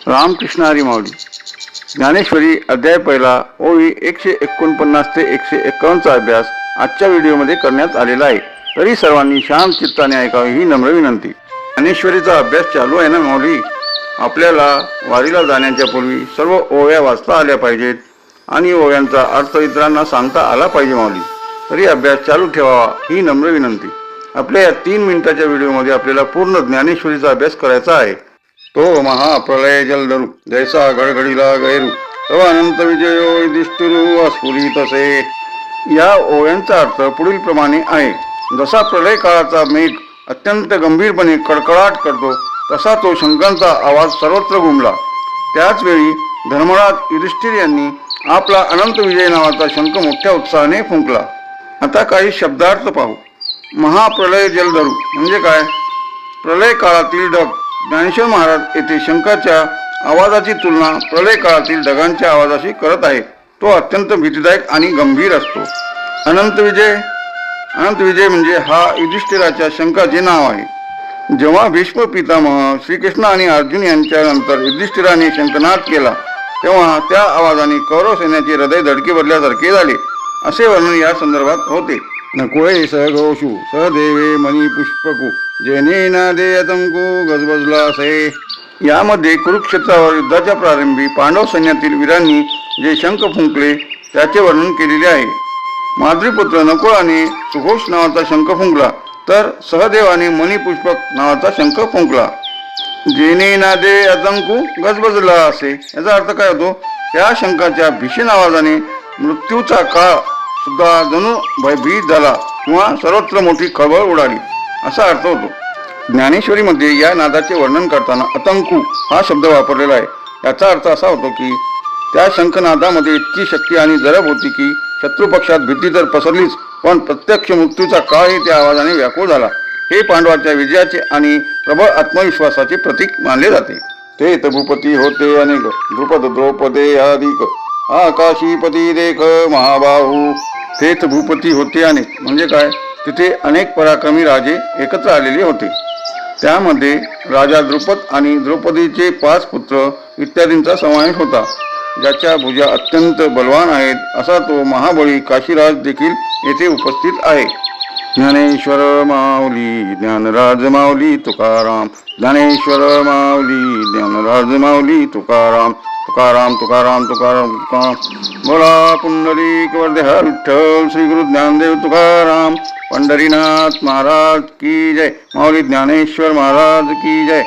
रामकृष्ण हरी माऊली. ज्ञानेश्वरी अध्याय पहिला ओळी 149 ते 151चा अभ्यास आजच्या व्हिडिओमध्ये करण्यात आलेला आहे. तरी सर्वांनी शांत चित्ताने ऐकावे ही नम्र विनंती. ज्ञानेश्वरीचा अभ्यास चालू आहे ना माऊली. आपल्याला वारीला जाण्याच्या पूर्वी सर्व ओव्या वाचता आल्या पाहिजेत आणि ओव्यांचा अर्थ इतरांना सांगता आला पाहिजे माऊली. तरी अभ्यास चालू ठेवावा ही नम्र विनंती. आपल्या या 3 मिनिटाच्या व्हिडिओमध्ये आपल्याला पूर्ण ज्ञानेश्वरीचा अभ्यास करायचा आहे. तो महाप्रलय जलधरू जैसा गडगडीला गैरू तव अनंत विजयो युधिष्ठिरू अस्फुरितसे. या ओव्यांचा अर्थ पुढील प्रमाणे आहे. जसा प्रलय काळाचा मेघ अत्यंत गंभीरपणे कडकडाट करतो तसा तो शंखांचा आवाज सर्वत्र घुमला. त्याच वेळी धर्मराज युधिष्ठिर यांनी आपला अनंत विजय नावाचा शंख मोठ्या उत्साहाने फुंकला. आता काही शब्दार्थ पाहू. महाप्रलय जलधरू म्हणजे काय? प्रलय काळातील ढग. ज्ञानेश्वर महाराज येथे शंखाच्या आवाजाची तुलना प्रलय काळातील ढगांच्या आवाजाशी करत आहे. तो अत्यंत भीतीदायक आणि गंभीर असतो. अनंत विजय म्हणजे हा युधिष्ठिराच्या शंखाचे नाव आहे. जेव्हा भीष्म पितामह श्रीकृष्ण आणि अर्जुन यांच्या नंतर युधिष्ठिराने शंखनाद केला तेव्हा त्या आवाजाने कौरव सैन्याचे हृदय धडके भरल्यासारखे झाले असे वर्णन या संदर्भात होते. नकुळे सहघोषु सहदेवे मनी पुष्पकू जेने नादे अतंकू गजबजला असे. यामध्ये कुरुक्षेत्रावर युद्धाच्या प्रारंभी पांडव सैन्यातील वीरांनी जे शंख फुंकले त्याचे वर्णन केलेले आहे. माद्रीपुत्र नकुळाने सुघोष नावाचा शंख फुंकला तर सहदेवाने मणिपुष्पक नावाचा शंख फुंकला. जेने नादे अतंकू गजबजला असे. याचा अर्थ काय होतो? त्या शंखाच्या भीषण आवाजाने मृत्यूचा काळ सुद्धा जणू भयभीत झाला किंवा सर्वत्र मोठी खळबळ उडाली असा अर्थ होतो. ज्ञानेश्वरीमध्ये या नादाचे वर्णन करताना अतंकू हा शब्द वापरलेला आहे. याचा अर्थ असा होतो की त्या शंखनादामध्ये इतकी शक्ती आणि जरब होती की शत्रुपक्षात भीती तर पसरलीच पण प्रत्यक्ष मृत्यूचा काळही त्या आवाजाने व्याकुळ झाला. हे पांडवांच्या विजयाचे आणि प्रबळ आत्मविश्वासाचे प्रतीक मानले जाते. ते भूपती होते अनेक द्रुपद द्रौपदे अधिक आकाशीपती देख महाबाहू. तेथ भूपती होते अनेक म्हणजे काय? तिथे अनेक पराक्रमी राजे एकत्र आलेले होते. त्यामध्ये राजा द्रुपद आणि द्रौपदीचे 5 पुत्र इत्यादींचा समावेश होता. ज्याच्या भुजा अत्यंत बलवान आहेत असा तो महाबळी काशीराज देखील येथे उपस्थित आहे. ज्ञानेश्वर माऊली ज्ञानराज माऊली तुकाराम. ज्ञानेश्वर माऊली ज्ञानराज माऊली तुकाराम. तुकाराम तुकाराम तुकाराम तुकाराम. बोला पुंडलिक वरदे हर विठ्ठल श्री गुरु ज्ञानदेव तुकाराम. पंढरीनाथ महाराज की जय. माऊली ज्ञानेश्वर महाराज की जय.